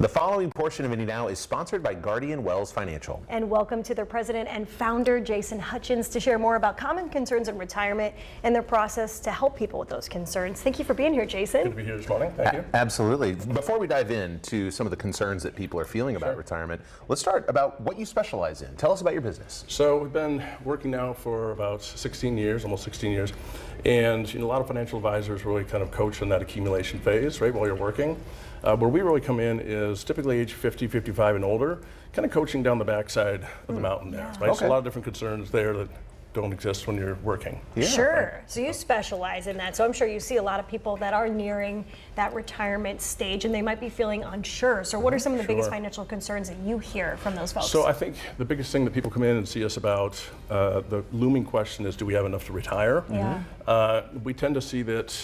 The following portion of Indy Now is sponsored by Guardian Wells Financial. And welcome to their president and founder, Jason Hutchins, to share more about common concerns in retirement and their process to help people with those concerns. Thank you for being here, Jason. Good to be here this morning. Thank you. Absolutely. Before we dive into some of the concerns that people are feeling about retirement, let's start about what you specialize in. Tell us about your business. So we've been working now for about 16 years, almost 16 years. And a lot of financial advisors really kind of coach in that accumulation phase, right, while you're working. Where we really come in is typically age 50, 55 and older, kind of coaching down the backside of the mountain there, right? Okay. So a lot of different concerns there that don't exist when you're working. Yeah. Sure. So you specialize in that. So I'm sure you see a lot of people that are nearing that retirement stage and they might be feeling unsure. So what are some of the biggest financial concerns that you hear from those folks? So I think the biggest thing that people come in and see us about, the looming question is, do we have enough to retire? Yeah. We tend to see that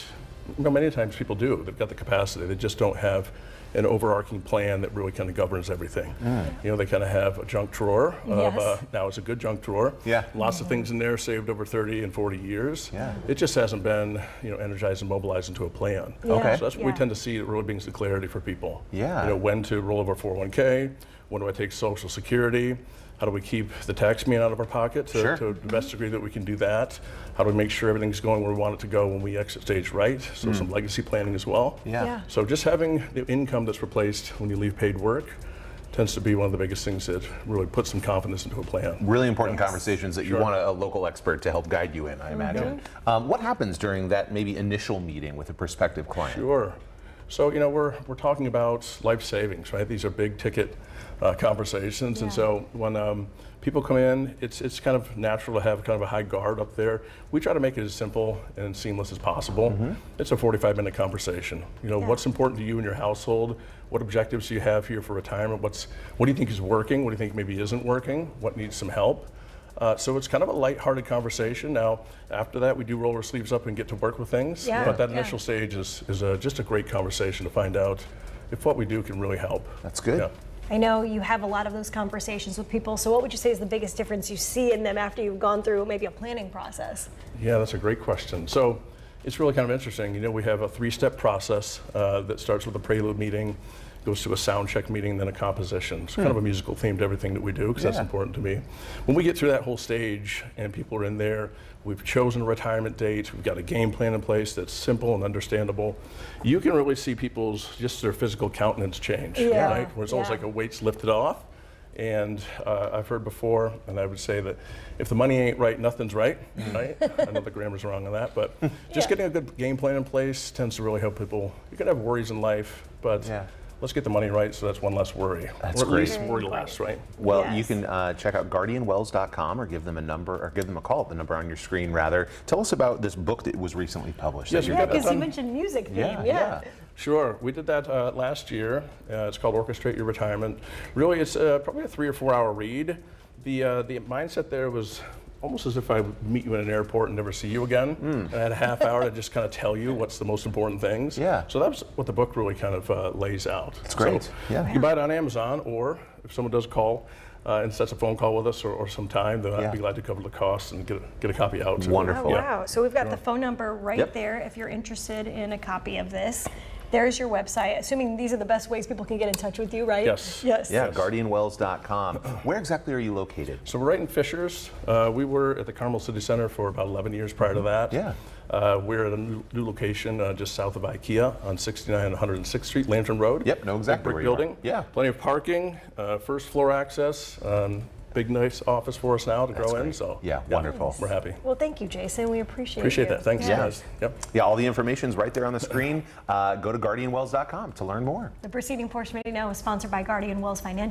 many times people do. They've got the capacity. They just don't have an overarching plan that really kind of governs everything. They kind of have a junk drawer of, now it's a good junk drawer. Yeah. Lots of things in there saved over 30 and 40 years. Yeah. It just hasn't been, energized and mobilized into a plan. Yeah. Okay. So that's what we tend to see. It really brings the clarity for people. Yeah. When to roll over 401k, when do I take Social Security, how do we keep the tax man out of our pocket to the best degree that we can do that? How do we make sure everything's going where we want it to go when we exit stage right? So some legacy planning as well. Yeah. So just having the income that's replaced when you leave paid work tends to be one of the biggest things that really puts some confidence into a plan. Really important conversations that you want a local expert to help guide you in, I imagine. What happens during that maybe initial meeting with a prospective client? Sure. So, we're talking about life savings, right? These are big ticket conversations. And so when people come in, it's kind of natural to have kind of a high guard up there. We try to make it as simple and seamless as possible. It's a 45-minute conversation. What's important to you and your household? What objectives do you have here for retirement? What do you think is working? What do you think maybe isn't working? What needs some help? So it's kind of a lighthearted conversation. Now, after that, we do roll our sleeves up and get to work with things. But that initial stage is just a great conversation to find out if what we do can really help. That's good. Yeah. I know you have a lot of those conversations with people. So what would you say is the biggest difference you see in them after you've gone through maybe a planning process? Yeah, that's a great question. So it's really kind of interesting. We have a 3-step process that starts with a prelude meeting, goes to a sound check meeting, then a composition. It's kind of a musical theme to everything that we do because that's important to me. When we get through that whole stage and people are in there, we've chosen a retirement date, we've got a game plan in place that's simple and understandable. You can really see their physical countenance change, right? Where it's almost like a weight's lifted off. And I've heard before, and I would say that if the money ain't right, nothing's right, right? I know the grammar's wrong on that, but just getting a good game plan in place tends to really help people. You can have worries in life, but let's get the money right so that's one less worry. That's or at great. least worry less, right? Well, you can check out guardianwells.com or give them a number, or give them a call at the number on your screen, rather. Tell us about this book that was recently published. Yes, Because you mentioned music theme. Sure, we did that last year. It's called Orchestrate Your Retirement. Really, it's probably a 3 or 4 hour read. The mindset there was almost as if I would meet you in an airport and never see you again. And I had a half hour to just kind of tell you what's the most important things. Yeah. So that's what the book really kind of lays out. That's great. So Yeah. you can buy it on Amazon, or if someone does call and sets a phone call with us or some time, then I'd be glad to cover the cost and get a copy out. Wonderful. Oh, wow. So we've got the phone number right there if you're interested in a copy of this. There's your website, assuming these are the best ways people can get in touch with you, right? Yes. Yes. Yeah, guardianwells.com. Where exactly are you located? So we're right in Fishers. We were at the Carmel City Center for about 11 years prior to that. Yeah. We're at a new location just south of IKEA on 69 and 106th Street, Lantern Road. Yep, know exactly Brick where you are. building. Yeah. Plenty of parking, first floor access. Big nice office for us now to grow in. So wonderful. We're happy. Well, thank you, Jason. We appreciate Appreciate you. that. Thanks, guys. Yep. Yeah, all the information's right there on the screen. Go to guardianwells.com to learn more. The preceding portion of Indy Now is sponsored by Guardian Wells Financial.